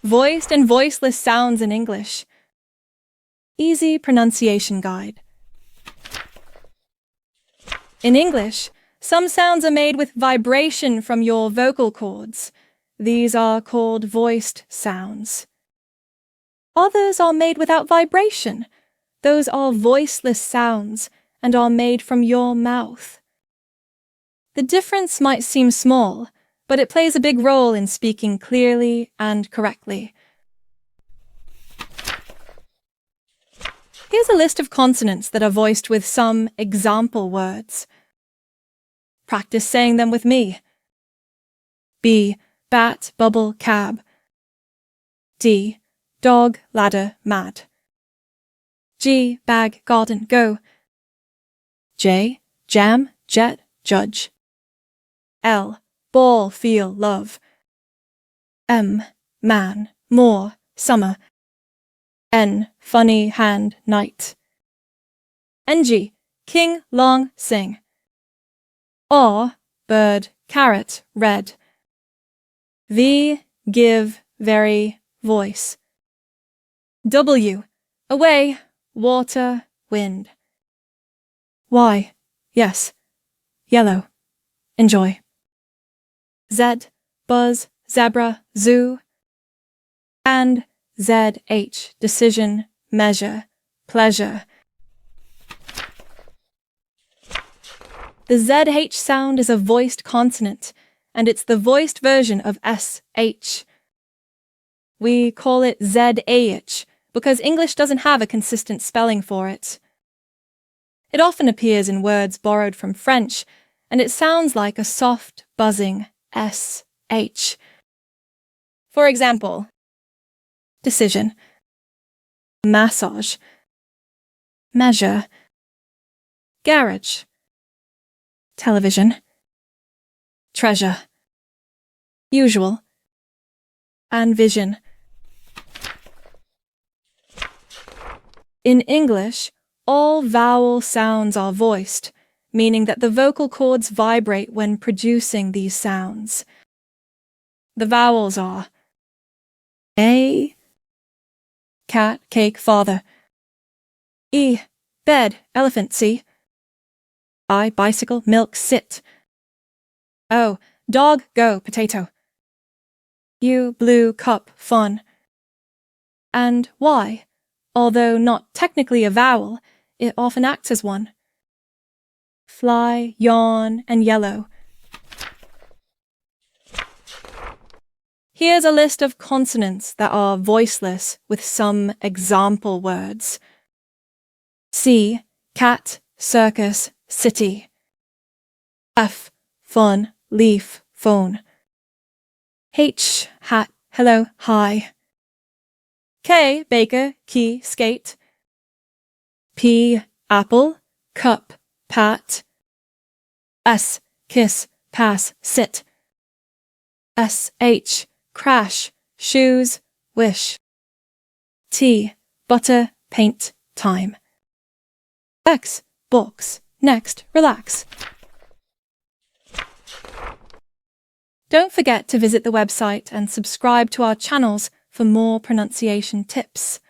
Voiced and voiceless sounds in English. Easy pronunciation guide. In English, some sounds are made with vibration from your vocal cords. These are called voiced sounds. Others are made without vibration. Those are voiceless sounds and are made from your mouth. The difference might seem small, but it plays a big role in speaking clearly and correctly. Here's a list of consonants that are voiced with some example words. Practice saying them with me. B. Bat, bubble, cab. D. Dog, ladder, mad. G. Bag, garden, go. J. Jam, jet, judge. L. Ball, feel, love. M. Man, more, summer. N. Funny, hand, night. NG. King, long, sing. R. Bird, carrot, red. V. Give, very, voice. W. Away, water, wind. Y. Yes, yellow, enjoy. Z. Buzz, zebra, zoo. And ZH. Decision, measure, pleasure. The ZH sound is a voiced consonant, and it's the voiced version of SH. We call it ZAH because English doesn't have a consistent spelling for it. It often appears in words borrowed from French, and it sounds like a soft, buzzing SH. For example, decision, massage, measure, garage, television, treasure, usual, and vision. In English, all vowel sounds are voiced, meaning that the vocal cords vibrate when producing these sounds. The vowels are A, cat, cake, father. E, bed, elephant, see. I, bicycle, milk, sit. O, dog, go, potato. U, blue, cup, fun. And Y, although not technically a vowel, it often acts as one. Fly, yawn, and yellow. Here's a list of consonants that are voiceless with some example words. C, cat, circus, city. F, fun, leaf, phone. H, hat, hello, hi. K, baker, key, skate. P, apple, cup, pat. S, kiss, pass, sit. SH, crash, shoes, wish. T, butter, paint, time. X, box, next, relax. Don't forget to visit the website and subscribe to our channels for more pronunciation tips.